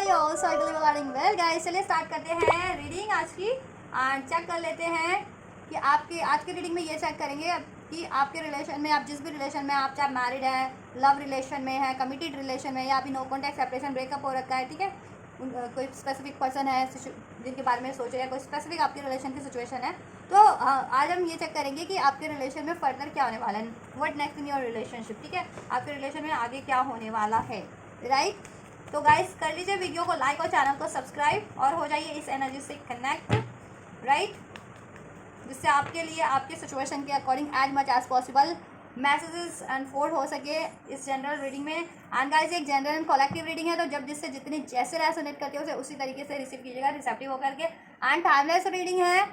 यो cycle regarding well guys, चलिए start करते हैं रीडिंग आज की। एंड चेक कर लेते हैं कि आपकी आज की रीडिंग में ये चेक करेंगे कि आपके रिलेशन में, आप जिस भी रिलेशन में आप, चाहे मैरिड है, लव रिलेशन में है, कमिटेड रिलेशन में, या अभी नो कॉन्टैक्ट सेपरेशन ब्रेकअप हो रखा है, ठीक है, कोई स्पेसिफिक पर्सन है जिनके बारे में सोच रहे हैं, कोई स्पेसिफिक आपके रिलेशन की सिचुएशन है, तो आज हम ये चेक करेंगे कि आपके रिलेशन में फर्दर क्या होने वाला है, what next in your relationship. ठीक है, आपके रिलेशन में आगे क्या होने वाला है, राइट। तो गाइस कर लीजिए वीडियो को लाइक और चैनल को सब्सक्राइब और हो जाइए इस एनर्जी से कनेक्ट, राइट, जिससे आपके लिए आपके सिचुएशन के according as much as possible messages unfold हो सके इस जनरल रीडिंग में। एंड गाइस एक जनरल एंड कलेक्टिव रीडिंग है, तो जब जिससे जितने जैसे रेजोनेट करते हो उसे उसी तरीके से रिसीव कीजिएगा, रिसेप्टिव होकर के। एंड टाइमलेस रीडिंग है,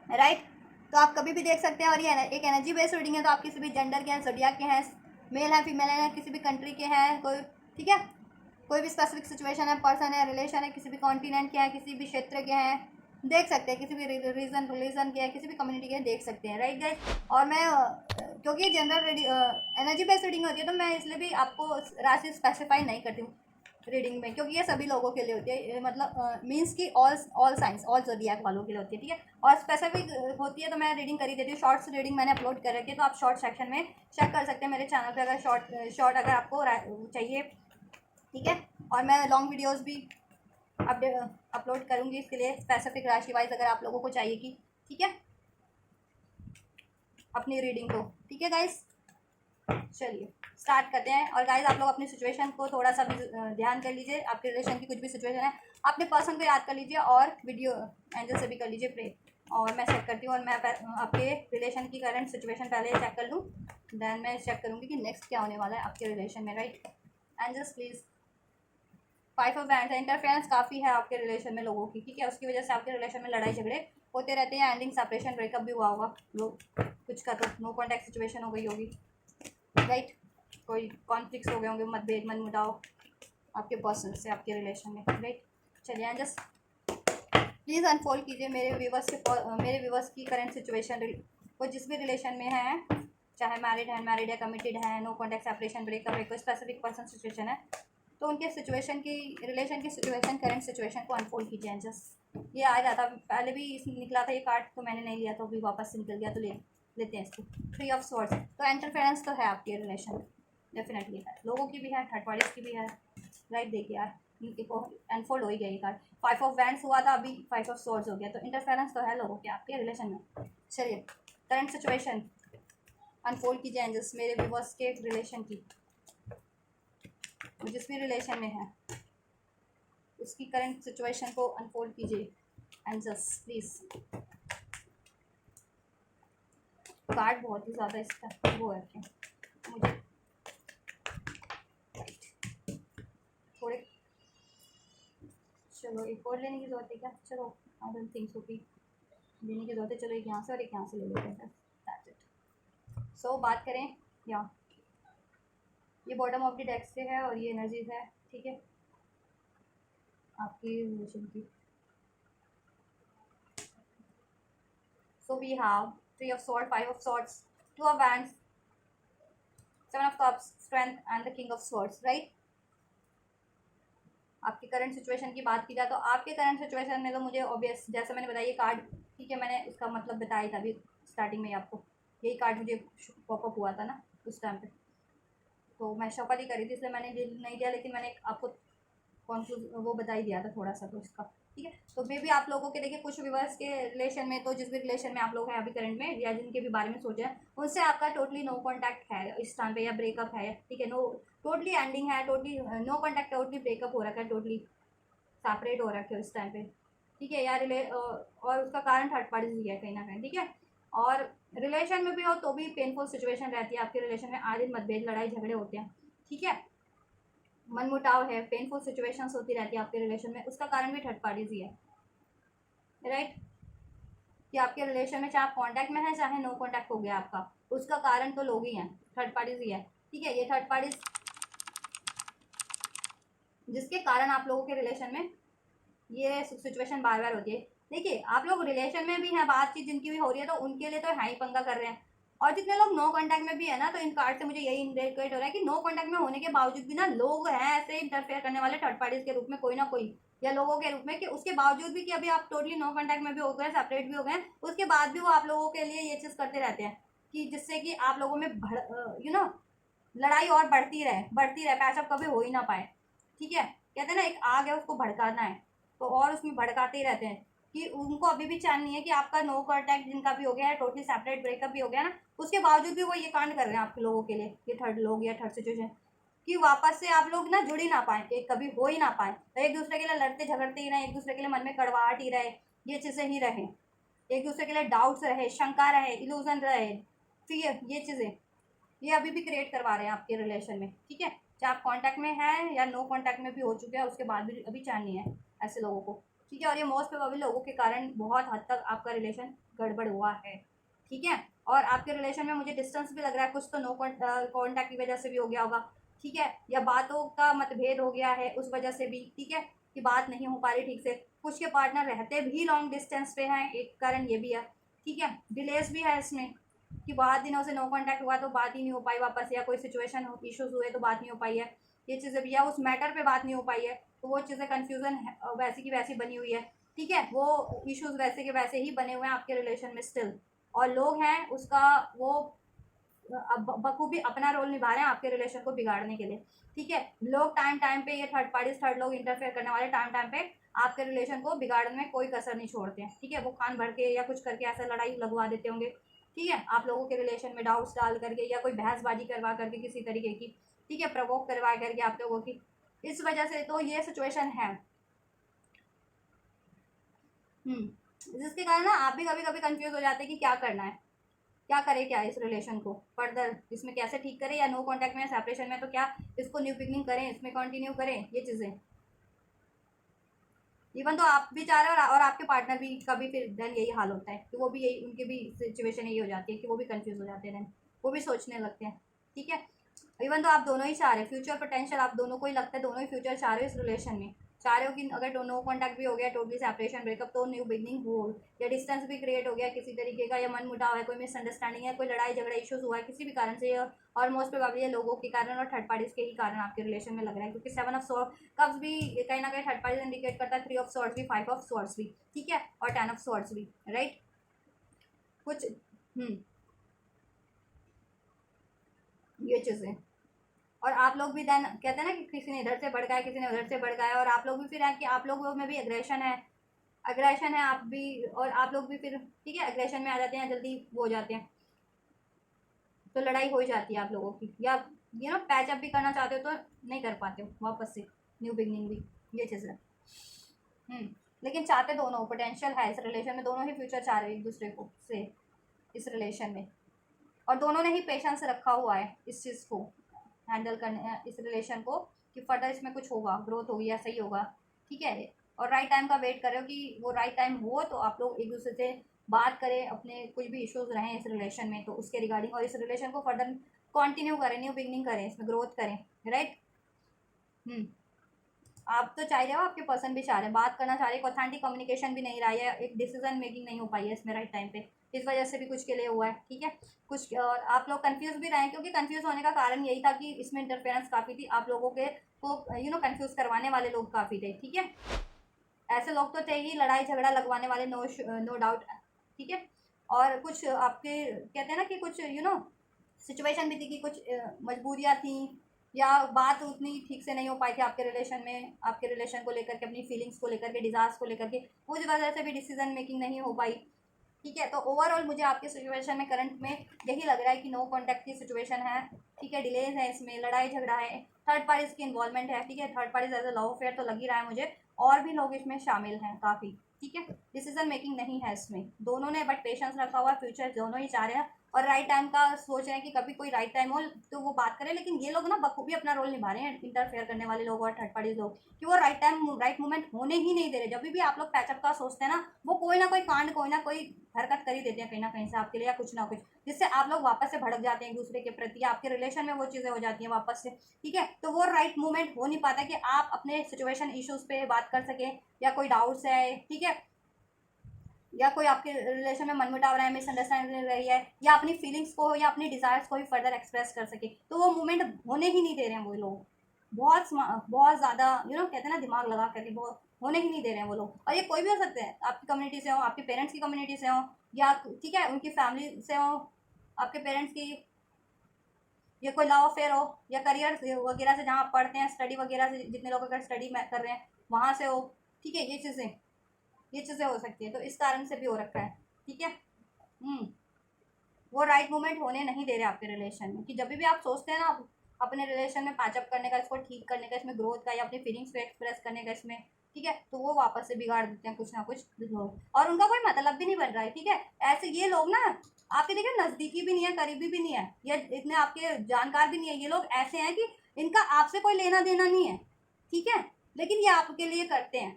राइट, तो आप कभी भी देख सकते हैं। और ये एक एनर्जी बेस्ड रीडिंग है, तो आप किसी भी जेंडर के हैं, ज़ोडिएक के हैं, मेल है, फीमेल है, किसी भी कंट्री के हैं कोई, ठीक है, कोई भी स्पेसिफिक सिचुएशन है, पर्सन है, रिलेशन है, किसी भी कॉन्टिनेंट के हैं, किसी भी क्षेत्र के हैं, देख सकते हैं, किसी भी रीजन रिलीजन के हैं, किसी भी कम्युनिटी के हैं, देख सकते हैं, राइट गाइस। और मैं क्योंकि जनरल एनर्जी बेस्ड रीडिंग होती है, तो मैं इसलिए भी आपको राशि स्पेसिफाई नहीं करती हूँ रीडिंग में, क्योंकि ये सभी लोगों के लिए होती है, मतलब मीन्स कि ऑल साइंस, ऑल ज़ोडिएक वालों के लिए होती है, ठीक है। और स्पेसिफिक होती है तो मैं रीडिंग कर ही देती हूँ। शॉर्ट्स रीडिंग मैंने अपलोड कर रखी है, तो आप शॉर्ट सेक्शन में चेक कर सकते हैं मेरे चैनल पे, अगर शॉर्ट अगर आपको चाहिए, ठीक है। और मैं लॉन्ग वीडियोस भी अपलोड करूँगी इसके लिए, स्पेसिफिक राशि वाइज अगर आप लोगों को चाहिए कि, ठीक है, अपनी रीडिंग को, ठीक है गाइस। चलिए स्टार्ट करते हैं। और गाइस आप लोग अपनी सिचुएशन को थोड़ा सा भी ध्यान कर लीजिए, आपके रिलेशन की कुछ भी सिचुएशन है, अपने पर्सन को याद कर लीजिए और वीडियो एंजल से भी कर लीजिए प्रे। और मैं चेक करती हूँ, और मैं आपके रिलेशन की करंट सिचुएशन पहले चेक कर लूँ, देन मैं चेक करूँगी कि नेक्स्ट क्या होने वाला है आपके रिलेशन में, right. Angels please. 5 of wands है, इंटरफेरेंस काफ़ी है आपके रिलेशन में लोगों की, ठीक है, उसकी वजह से आपके रिलेशन में लड़ाई झगड़े होते रहते हैं, एंडिंग सेपरेशन ब्रेकअप भी हुआ होगा, लोग कुछ का तो नो कॉन्टैक्ट सिचुएशन हो गई होगी, राइट, कोई कॉन्फ्लिक्ट्स हो गए होंगे, मतभेद मनमुटाव आपके पर्सन से आपके रिलेशन में, राइट। चलिए जस्ट प्लीज़ अनफोल्ड कीजिए मेरे व्यूवर्स की करंट सिचुएशन, वो जिस भी रिलेशन में है, चाहे मैरिड है, अनमैरिड है, कमिटेड है, नो कॉन्टैक्ट सेपरेशन ब्रेकअप है, कोई स्पेसिफिक पर्सन सिचुएशन है, तो उनके सिचुएशन की, रिलेशन की सिचुएशन, करंट सिचुएशन को अनफोल्ड कीजिए। जस्ट ये आ जाता, पहले भी निकला था ये कार्ड, तो मैंने नहीं लिया, तो अभी वापस से निकल गया, तो लेते हैं इसको। 3 ऑफ स्वॉर्ड्स, तो इंटरफेरेंस तो है आपके रिलेशन में, डेफिनेटली है, लोगों की भी है, थर्ड पार्टीज की भी है, राइट। देखिए यार अनफोल्ड हो ही गया ये कार्ड। 5 ऑफ वैंड्स हुआ था, अभी 5 ऑफ स्वॉर्ड्स हो गया, तो इंटरफेरेंस तो है लोगों के आपके रिलेशन में। चलिए करंट सिचुएशन अनफोल्ड कीजिए एंजल्स मेरे व्यूअर्स के रिलेशन की, जिस भी रिलेशन में है उसकी करंट सिचुएशन को अनफोल्ड कीजिए एंजल्स प्लीज। कार्ड बहुत ही ज़्यादा इसका वो है क्या मुझे, थोड़े, चलो एक और लेने की ज़रूरत है क्या, चलो आई डोंट थिंक सो कि लेने की ज़रूरत है, चलो एक यहाँ से और एक यहाँ से ले लेते हैं, दैट्स इट। सो बात करें, या ये बॉटम ऑफ द डेक से है और ये एनर्जीज है, ठीक है, आपकी रिलेशन की। So we have 3 of sword, 5 of swords, 2 of wands, 7 of cups, strength and the king of swords, right. आपकी करंट सिचुएशन की बात की जाए तो आपके करंट सिचुएशन में तो मुझे ऑब्वियस, जैसे मैंने बताया ये कार्ड, ठीक है, मैंने इसका मतलब बताया था अभी स्टार्टिंग में आपको, यही कार्ड मुझे पॉपअप हुआ था ना उस टाइम पे, तो मैं शफल ही करी थी, इसलिए मैंने नहीं दिया, लेकिन मैंने आपको कॉन्फ्यूज वो बता ही दिया था थोड़ा सा तो इसका, ठीक है। तो मे भी आप लोगों के देखिए कुछ व्यूअर्स के रिलेशन में, तो जिस भी रिलेशन में आप लोग हैं अभी करंट में, या जिनके भी बारे में सोच रहे हैं, उनसे आपका टोटली नो कॉन्टैक्ट है इस टाइम पे, या ब्रेकअप है, ठीक है, नो टोटली एंडिंग है, totally no contact, totally breakup हो रखा है, टोटली सेपरेट हो रखे हो इस टाइम पे, ठीक है, या और उसका कारण थर्ड पार्टी भी है कहीं ना कहीं, ठीक है। और रिलेशन में भी हो तो भी पेनफुल सिचुएशन रहती है आपके रिलेशन में, आए दिन मतभेद लड़ाई झगड़े होते हैं, ठीक है, मनमुटाव है, पेनफुल सिचुएशंस होती रहती है आपके रिलेशन में, उसका कारण भी थर्ड पार्टीज ही है, राइट। कि आपके रिलेशन में चाहे आप कॉन्टैक्ट में है, चाहे नो कॉन्टैक्ट हो गया आपका, उसका कारण तो लोग ही हैं, थर्ड पार्टीज ही है, ठीक है। ये थर्ड पार्टीज जिसके कारण आप लोगों के रिलेशन में ये सिचुएशन बार बार होती है। देखिए आप लोग रिलेशन में भी हैं, बातचीत जिनकी भी हो रही है, तो उनके लिए तो है ही पंगा कर रहे हैं, और जितने लोग नो कांटेक्ट में भी है ना, तो इन कार्ड से मुझे यही इंडिकेट हो रहा है कि नो कांटेक्ट में होने के बावजूद भी ना लोग हैं ऐसे इंटरफेयर करने वाले थर्ड पार्टीज के रूप में, कोई ना कोई, या लोगों के रूप में, कि उसके बावजूद भी कि अभी आप टोटली नो कांटेक्ट में भी हो गए, सेपरेट भी हो गए, उसके बाद भी वो आप लोगों के लिए ये चीज़ करते रहते हैं कि जिससे कि आप लोगों में लड़ाई और बढ़ती रहे, पैचअप कभी हो ही ना पाए। ठीक है, कहते हैं ना एक आग है उसको भड़काना है, तो और उसमें भड़काते ही रहते हैं कि उनको अभी भी चाह नहीं है कि आपका नो कांटेक्ट जिनका भी हो गया है, टोटली सेपरेट ब्रेकअप भी हो गया ना, उसके बावजूद भी वो ये कांड कर रहे हैं आप लोगों के लिए, ये थर्ड लोग या थर्ड सिचुएशन, कि वापस से आप लोग ना जुड़ ही ना पाए, कि कभी हो ही ना पाए, तो एक दूसरे के लिए लड़ते झगड़ते ही रहे, एक दूसरे के लिए मन में कड़वाहट ही रहे, ये चीज़ें ही रहे, एक दूसरे के लिए डाउट्स रहे, शंका रहे, इल्यूजन रहे, फिर ये चीज़ें ये अभी भी क्रिएट करवा रहे हैं आपके रिलेशन में। ठीक है, चाहे आप कांटेक्ट में हैं या नो कांटेक्ट में भी हो चुके हैं, उसके बाद भी अभी चाहिए है ऐसे लोगों को। ठीक है, और ये मोस्ट प्रोबेबली लोगों के कारण बहुत हद तक आपका रिलेशन गड़बड़ हुआ है। ठीक है, और आपके रिलेशन में मुझे डिस्टेंस भी लग रहा है, कुछ तो नो कॉन्टैक्ट की वजह से भी हो गया होगा। ठीक है, या बातों का मतभेद हो गया है उस वजह से भी। ठीक है, कि बात नहीं हो पा रही ठीक से, कुछ के पार्टनर रहते भी लॉन्ग डिस्टेंस पे हैं, एक कारण ये भी है। ठीक है, डिलेस भी है इसमें कि बहुत दिनों से नो कांटेक्ट हुआ तो बात ही नहीं हो पाई वापस, या कोई सिचुएशन इश्यूज हुए तो बात नहीं हो पाई है, ये चीज़ें भी, या उस मैटर पे बात नहीं हो पाई है, तो वो चीज़ें कन्फ्यूज़न वैसी की वैसी बनी हुई है। ठीक है, वो इश्यूज वैसे के वैसे ही बने हुए हैं आपके रिलेशन में स्टिल, और लोग हैं उसका वो अब बखूबी अपना रोल निभा रहे हैं आपके रिलेशन को बिगाड़ने के लिए। ठीक है, लोग टाइम टाइम पे, ये थर्ड पार्टीज, थर्ड लोग इंटरफेयर करने वाले टाइम टाइम पे आपके रिलेशन को बिगाड़ने में कोई कसर नहीं छोड़ते हैं। ठीक है, वो कान भर के या कुछ करके ऐसा लड़ाई लगवा देते होंगे। ठीक है, आप लोगों के रिलेशन में डाउट्स डाल करके या कोई बहसबाजी करवा करके किसी तरीके की, ठीक है, प्रवोक करवा करके आप लोगों की, इस वजह से तो ये सिचुएशन है। जिसके कारण ना आप भी कभी कभी कंफ्यूज हो जाते हैं कि क्या करना है, क्या करे, क्या इस रिलेशन को फर्दर इसमें कैसे ठीक करें, या नो कांटेक्ट में सेपरेशन में तो क्या इसको न्यू बिगनिंग करें, इसमें कंटिन्यू करें, ये चीज़ें। इवन तो आप भी चाह रहे हैं और आपके पार्टनर भी का भी फिर देन यही हाल होता है कि वो भी यही, उनकी भी सिचुएशन यही हो जाती है कि वो भी कंफ्यूज हो जाते हैं देन, वो भी सोचने लगते हैं। ठीक है, इवन तो आप दोनों ही चाह रहे हैं, फ्यूचर पोटेंशियल आप दोनों को ही लगता है, दोनों ही फ्यूचर चाह रहे हो इस रिलेशन में, चाह रहे हो कि अगर नो कॉन्टैक्ट भी हो गया, टोटली सेपरेशन ब्रेकअप, तो न्यू बिगनिंग हो, या डिस्टेंस भी क्रिएट हो गया किसी तरीके का, या मन मुटाव है, कोई मिसअंडरस्टैंडिंग है, कोई लड़ाई झगड़ा इशूज हुआ है किसी भी कारण से, और मोस्ट प्रोबेबली लोगों के कारण और थर्ड पार्टीज के ही कारण आपके रिलेशन में लग रहा है, क्योंकि 7 ऑफ कप्स भी कहीं ना कहीं थर्ड पार्टीज इंडिकेट करता है, 3 ऑफ सॉर्ड्स भी, 5 ऑफ सॉर्ड्स भी। ठीक है, और 10 ऑफ सॉर्ड्स भी, राइट, कुछ ये चीज़ें। और आप लोग भी देन कहते हैं ना कि किसी ने इधर से भड़काया, किसी ने उधर से भड़काया, और आप लोग भी फिर है कि आप लोगों में भी अग्रेशन है आप भी, और आप लोग भी फिर ठीक है अग्रेशन में आ जाते हैं, जल्दी वो हो जाते हैं, तो लड़ाई हो ही जाती है आप लोगों की, या पैचअप भी करना चाहते हो तो नहीं कर पाते हो वापस से, न्यू बिगनिंग भी, ये चीज़ है। लेकिन चाहते दोनों, पोटेंशियल है इस रिलेशन में, दोनों ही फ्यूचर चाह रहे हैं एक दूसरे को से इस रिलेशन में, और दोनों ने ही पेशेंस रखा हुआ है इस चीज़ को हैंडल करने, इस रिलेशन को, कि फर्दर इसमें कुछ होगा, ग्रोथ होगी या सही होगा। ठीक है, और राइट टाइम का वेट करो कि वो राइट टाइम हो तो आप लोग एक दूसरे से बात करें, अपने कुछ भी इश्यूज रहें इस रिलेशन में तो उसके रिगार्डिंग, और इस रिलेशन को फर्दर कंटिन्यू करें, न्यू बिगनिंग करें, इसमें ग्रोथ करें, राइट। आप तो चाह रहे हो, आपके पर्सन भी चाह रहे हैं, बात करना चाह रहे हैं, ऑथेंटिक कम्युनिकेशन भी नहीं रहा है, एक डिसीजन मेकिंग नहीं हो पाई है इसमें राइट टाइम पे, इस वजह से भी कुछ के लिए हुआ है। ठीक है, कुछ और आप लोग कंफ्यूज भी रहे, क्योंकि कंफ्यूज होने का कारण यही था कि इसमें इंटरफेरेंस काफ़ी थी, आप लोगों के को कंफ्यूज करवाने वाले लोग काफ़ी थे। ठीक है, ऐसे लोग तो थे ही, लड़ाई झगड़ा लगवाने वाले, नो डाउट। ठीक है, और कुछ आपके कहते हैं ना कि कुछ सिचुएशन भी थी कि कुछ मजबूरियाँ थी, या बात उतनी ठीक से नहीं हो पाई थी आपके रिलेशन में, आपके रिलेशन को लेकर के, अपनी फीलिंग्स को लेकर के, डिज़ार्स को लेकर के, उस वजह से भी डिसीजन मेकिंग नहीं हो पाई। ठीक है, तो ओवरऑल मुझे आपके सिचुएशन में करंट में यही लग रहा है कि नो कॉन्टैक्ट की सिचुएशन है। ठीक है, डिलेज है इसमें, लड़ाई झगड़ा है, थर्ड पार्टीज की इन्वॉल्वमेंट है। ठीक है, third parties as a love affair तो लग ही रहा है मुझे, और भी लोग इसमें शामिल हैं काफ़ी। ठीक है, डिसीजन मेकिंग नहीं है इसमें, दोनों ने बट पेशेंस रखा हुआ, फ्यूचर दोनों ही चाह रहे हैं, और राइट टाइम का सोच रहे हैं कि कभी कोई राइट टाइम हो तो वो बात करें। लेकिन ये लोग ना बखूबी अपना रोल निभा रहे हैं, इंटरफेयर करने वाले लोग और थर्ड पार्टी लोग, कि वो राइट टाइम राइट मोमेंट होने ही नहीं दे रहे। जब भी आप लोग पैचअप का सोचते हैं ना, वो कोई ना कोई कांड, कोई ना कोई हरकत कर ही देते हैं कहीं ना कहीं से आपके लिए, या कुछ ना कुछ, जिससे आप लोग वापस से भड़क जाते हैं एक दूसरे के प्रति, आपके रिलेशन में वो चीज़ें हो जाती हैं वापस से। ठीक है, तो वो राइट मोमेंट हो नहीं पाता कि आप अपने सिचुएशन इश्यूज पे बात कर सकें, या कोई डाउट्स है। ठीक है, या कोई आपके रिलेशन में मनमुटाव रहा है, मिसअंडरस्टैंडिंग रही है, या अपनी फीलिंग्स को या अपनी डिज़ायर्स को भी फर्दर एक्सप्रेस कर सके, तो वो मूवमेंट होने ही नहीं दे रहे हैं वो लोग। बहुत ज़्यादा कहते हैं ना दिमाग लगा करके, बहुत होने ही नहीं दे रहे हैं वो लोग। और ये कोई भी हो सकते हैं, आपकी कम्युनिटी से हो, आपके पेरेंट्स की कम्युनिटी से हो, या ठीक है उनकी फैमिली से हो, आपके पेरेंट्स की, या कोई लव अफेयर हो, या करियर वगैरह से जहाँ आप पढ़ते हैं, स्टडी वगैरह से जितने लोग अगर स्टडी कर रहे हैं वहाँ से हो, ठीक है, ये चीज़ें हो सकती है, तो इस कारण से भी हो रखा है, ठीक है। वो राइट मोमेंट होने नहीं दे रहे आपके रिलेशन में, कि जब भी आप सोचते हैं ना अपने रिलेशन में पैचअप करने का, इसको ठीक करने का, इसमें ग्रोथ का, या अपनी फीलिंग्स को एक्सप्रेस करने का इसमें, ठीक है, तो वो वापस से बिगाड़ देते हैं कुछ ना कुछ लोग, और उनका कोई मतलब भी नहीं बन रहा है, ठीक है। ऐसे ये लोग ना आपके देखिए नज़दीकी भी नहीं है, करीबी भी नहीं है, या इतने आपके जानकार भी नहीं है, ये लोग ऐसे हैं कि इनका आपसे कोई लेना देना नहीं है, ठीक है, लेकिन ये आपके लिए करते हैं,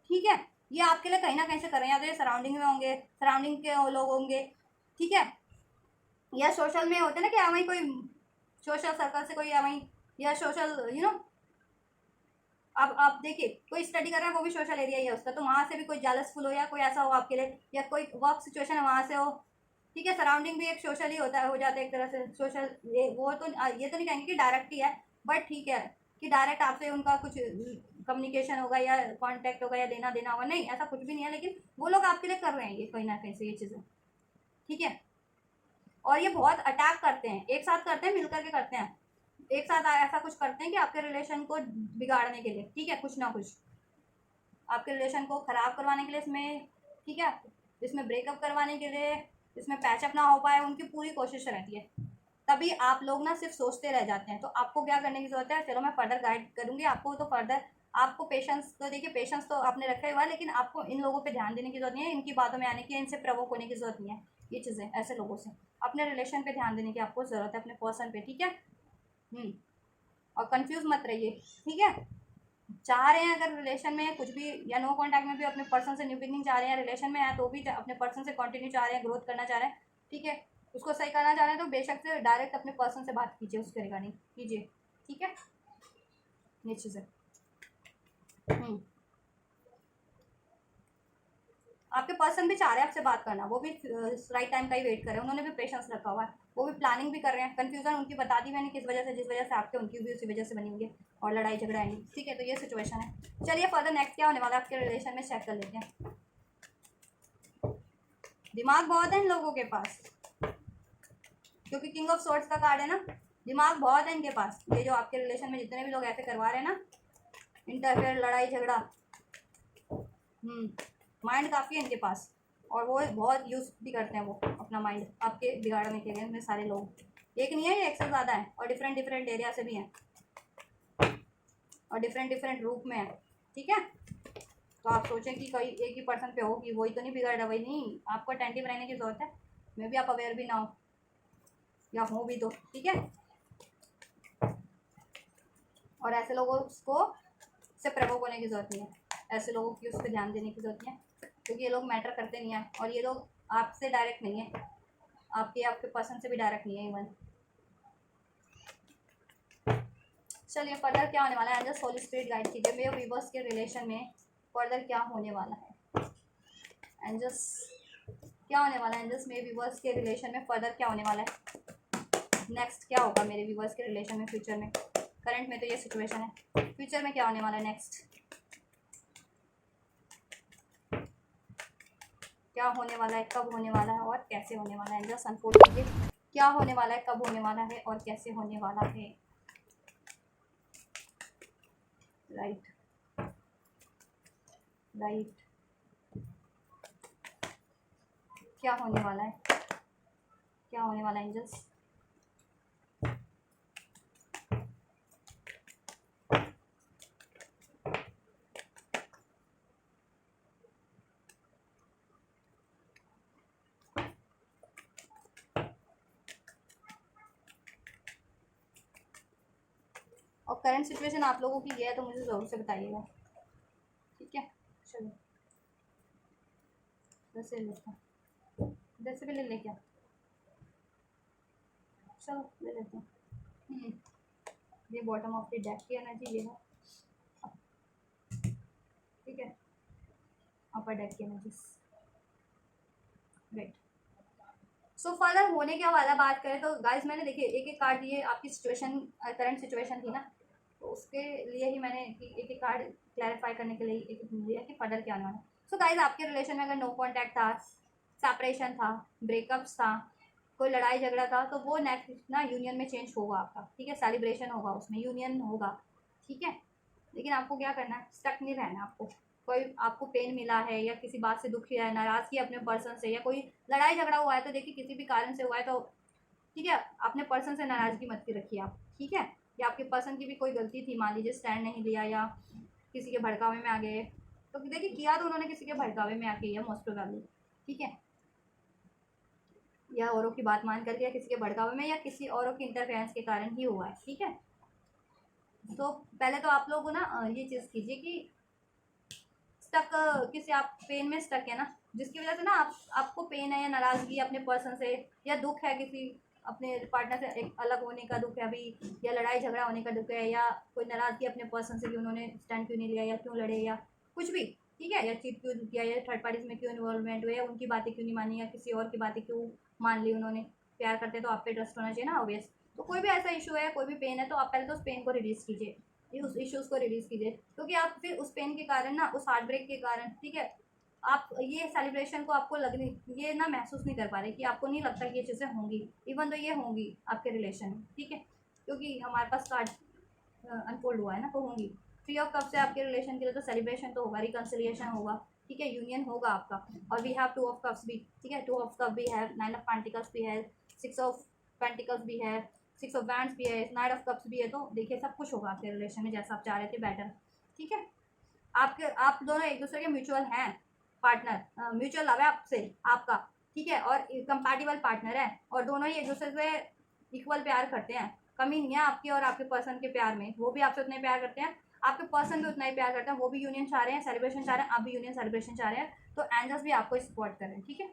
ठीक है, ये आपके लिए कहीं ना कहीं से कर रहे हैं, या तो ये सराउंडिंग में होंगे, सराउंडिंग के लोग होंगे, ठीक है, या सोशल में होते हैं ना कि वहीं कोई सोशल सर्कल से कोई वहीं, या सोशल अब आप देखिए कोई स्टडी कर रहा है वो भी सोशल एरिया ही है उसका, तो वहाँ से भी कोई जेलसफुल हो, या कोई ऐसा हो आपके लिए, या कोई वर्क सिचुएशन है वहाँ से हो, ठीक है, सराउंडिंग भी एक सोशल ही होता है, हो जाता है एक तरह से सोशल। वो तो ये तो नहीं कहेंगे कि डायरेक्ट ही है, बट ठीक है कि डायरेक्ट आपसे उनका कुछ कम्युनिकेशन होगा या कॉन्टैक्ट होगा या देना देना होगा, नहीं ऐसा कुछ भी नहीं है, लेकिन वो लोग आपके लिए कर रहे हैं ये कहीं ना कहीं से ये चीज़ें, ठीक है। और ये बहुत अटैक करते हैं, एक साथ करते हैं, मिलकर के करते हैं, एक साथ ऐसा कुछ करते हैं कि आपके रिलेशन को बिगाड़ने के लिए, ठीक है, कुछ ना कुछ आपके रिलेशन को ख़राब करवाने के लिए इसमें, ठीक है, इसमें ब्रेकअप करवाने के लिए, इसमें पैचअप ना हो पाए, उनकी पूरी कोशिश रहती है। तभी आप लोग ना सिर्फ सोचते रह जाते हैं। तो आपको क्या करने की ज़रूरत है, चलो मैं फर्दर गाइड करूँगी आपको, तो फर्दर आपको पेशेंस, तो देखिए पेशेंस तो आपने रखा हुआ है, लेकिन आपको इन लोगों पे ध्यान देने की ज़रूरत नहीं है, इनकी बातों में आने की, इनसे प्रवोक होने की ज़रूरत नहीं है, ये चीज़ें ऐसे लोगों से अपने रिलेशन पे ध्यान देने की आपको ज़रूरत है, अपने पर्सन पे, ठीक है। और कंफ्यूज मत रहिए, ठीक है। चाह रहे हैं अगर रिलेशन में कुछ भी, या नो कांटेक्ट में भी अपने पर्सन से न्यू बिगनिंग चाह रहे हैं, रिलेशन में है तो भी अपने पर्सन से कंटिन्यू चाह रहे हैं, ग्रोथ करना चाह रहे हैं, ठीक है, उसको सही करना चाह रहे हैं, तो बेशक से डायरेक्ट अपने पर्सन से बात कीजिए, उसके रिगार्डिंग कीजिए, ठीक है, ये चीज़ है। आपके पर्सन भी चाह रहे हैं आपसे बात करना, वो भी राइट टाइम का ही वेट कर रहे हैं, उन्होंने भी पेशेंस रखा हुआ है, वो भी प्लानिंग भी कर रहे हैं। कन्फ्यूजन उनकी बता दी मैंने किस वजह से, जिस वजह से आपके उनकी भी उसी वजह से बनी होंगी और लड़ाई झगड़ा आएंगी, ठीक है, तो ये सिचुएशन है। चलिए फर्दर नेक्स्ट क्या होने वाला है आपके रिलेशन में, चेक कर लेते हैं। दिमाग बहुत है इन लोगों के पास, क्योंकि किंग ऑफ सॉर्ड्स का कार्ड है ना, दिमाग बहुत है इनके पास। ये जो आपके रिलेशन में जितने भी लोग ऐसे करवा रहे हैं ना, इंटरफेयर, लड़ाई झगड़ा, माइंड काफ़ी है इनके पास, और वो बहुत यूज़ भी करते हैं वो अपना माइंड आपके बिगाड़ने के लिए। इनमें सारे लोग एक नहीं है, ये एक से ज़्यादा है, और डिफरेंट डिफरेंट एरिया से भी हैं, और डिफरेंट डिफरेंट रूप में है, ठीक है। तो आप सोचें कि कोई एक ही पर्सन पे हो कि वही तो नहीं बिगड़ रहा, वही नहीं, आपको अटेंटिव रहने की ज़रूरत है, मे भी आप अवेयर भी ना हो, या हो भी तो, ठीक है। और ऐसे लोगों को से प्रवोक होने की ज़रूरत नहीं है, ऐसे लोगों की उस पर ध्यान देने की ज़रूरत नहीं है, क्योंकि ये लोग मैटर करते नहीं हैं, और ये लोग आपसे डायरेक्ट नहीं है, आपके पर्सन से भी डायरेक्ट नहीं है इवन। चलिए फर्दर क्या होने वाला है, एंजल्स होली स्पिरिट गाइड कीजिए मेरे व्यूवर्स के रिलेशन में फर्दर क्या होने वाला है। एंजल्स क्या होने वाला है, एंजल्स मेरे व्यूवर्स के रिलेशन में फर्दर क्या होने वाला है, नेक्स्ट क्या होगा मेरे व्यूवर्स के रिलेशन में फ्यूचर में। करंट में तो ये सिचुएशन है, फ्यूचर में क्या होने वाला है, नेक्स्ट क्या होने वाला है, कब होने वाला है और कैसे होने वाला है। एंजल्स अनफोल्ड कीजिए क्या होने वाला है, कब होने वाला है और कैसे होने वाला है। राइट राइट, क्या होने वाला है, क्या होने वाला है एंजल्स। और करंट सिचुएशन आप लोगों की ये है तो मुझे ज़रूर से बताइएगा, ठीक है। चलो वैसे लेते हैं, वैसे भी ले ले क्या, चलो ले लेते हैं। ये बॉटम ऑफ द डेक की एनर्जी ये है, ठीक है, अपर डेक की एनर्जी। राइट। सो फर्दर होने क्या वाला बात करें तो गाइस मैंने देखिए एक एक कार्ड दिए, आपकी सिचुएशन करंट सिचुएशन थी ना, तो उसके लिए ही मैंने एक एक कार्ड क्लैरिफाई करने के लिए एक एक दिया कि फर्दर क्या आने वाला है। सो गाइस आपके रिलेशन में अगर नो कॉन्टैक्ट था, सेपरेशन था, ब्रेकअप्स था, कोई लड़ाई झगड़ा था, तो वो नेक्स्ट ना यूनियन में चेंज होगा आपका, ठीक है, सेलिब्रेशन होगा, उसमें यूनियन होगा, ठीक है। लेकिन आपको क्या करना है, स्टक नहीं रहना है आपको। कोई आपको पेन मिला है या किसी बात से दुखी है, नाराज़गी अपने पर्सन से, या कोई लड़ाई झगड़ा हुआ है, तो देखिए किसी भी कारण से हुआ है तो ठीक है, अपने पर्सन से नाराज़गी मत की रखिए आप, ठीक है। या आपके पर्सन की भी कोई गलती थी, मान लीजिए स्टैंड नहीं लिया या किसी के भड़कावे में आ गए, तो देखिए किया तो उन्होंने किसी के भड़कावे में आके, या मोस्ट प्रोबेबली, ठीक है, या औरों की बात मान करके, या किसी के भड़कावे में, या किसी औरों की इंटरफेरेंस के कारण ही हुआ है, ठीक है। तो पहले तो आप लोग ना ये चीज़ कीजिए कि स्टक, किसी आप पेन में स्टक है ना, जिसकी वजह से ना आपको पेन है या नाराज़गी अपने पर्सन से, या दुख है किसी अपने पार्टनर से एक अलग होने का दुख है अभी, या लड़ाई झगड़ा होने का दुख है, या कोई नाराज़गी अपने पर्सन से कि उन्होंने स्टैंड क्यों नहीं लिया, या क्यों लड़े, या कुछ भी, ठीक है, या चीट क्यों किया, या थर्ड पार्टीज में क्यों इन्वॉल्वमेंट हुए, या उनकी बातें क्यों नहीं मानी, या किसी और की बातें क्यों मान ली उन्होंने। प्यार करते तो आप पे ट्रस्ट होना चाहिए ना, ऑब्वियस। तो कोई भी ऐसा इशू है, कोई भी पेन है, तो आप पहले तो उस पेन को रिलीज़ कीजिए, उस इश्यूज़ को रिलीज़ कीजिए, क्योंकि आप फिर उस पेन के कारण ना, उस हार्ट ब्रेक के कारण, ठीक है, आप ये सेलिब्रेशन को आपको लगने, ये ना महसूस नहीं कर पा रहे, कि आपको नहीं लगता कि ये चीज़ें होंगी, इवन तो ये होंगी आपके रिलेशन में, ठीक है, क्योंकि हमारे पास कार्ड अनफोल्ड हुआ है ना, तो होंगी। थ्री ऑफ कप से आपके रिलेशन के लिए तो सेलिब्रेशन तो होगा, रिकन्सिलिएशन होगा, ठीक है, यूनियन होगा आपका। और we have two of cups भी, ठीक है, टू ऑफ कप भी है, नाइन ऑफ पेंटिकल्स भी है, सिक्स ऑफ पेंटिकल्स भी है, सिक्स ऑफ बैंड्स भी है, नाइट ऑफ कप्स भी है, तो देखिए सब कुछ होगा आपके रिलेशन में जैसा आप चाह रहे थे, बेटर, ठीक है। आप दोनों एक दूसरे के म्यूचुअल हैं पार्टनर, म्यूचुअल लव है आपसे आपका, ठीक है, और कंपैटिबल पार्टनर है, और दोनों ही एक दूसरे से इक्वल प्यार करते हैं, कमी नहीं है आपकी और आपके पर्सन के प्यार में, वो भी आपसे उतना ही प्यार करते हैं, आपके पर्सन भी उतना ही प्यार करते हैं, वो भी यूनियन चाह रहे हैं, सेलिब्रेशन चाह रहे हैं, आप भी यूनियन सेलिब्रेशन चाह रहे हैं, तो एंजल्स भी आपको सपोर्ट कर रहे हैं, ठीक है,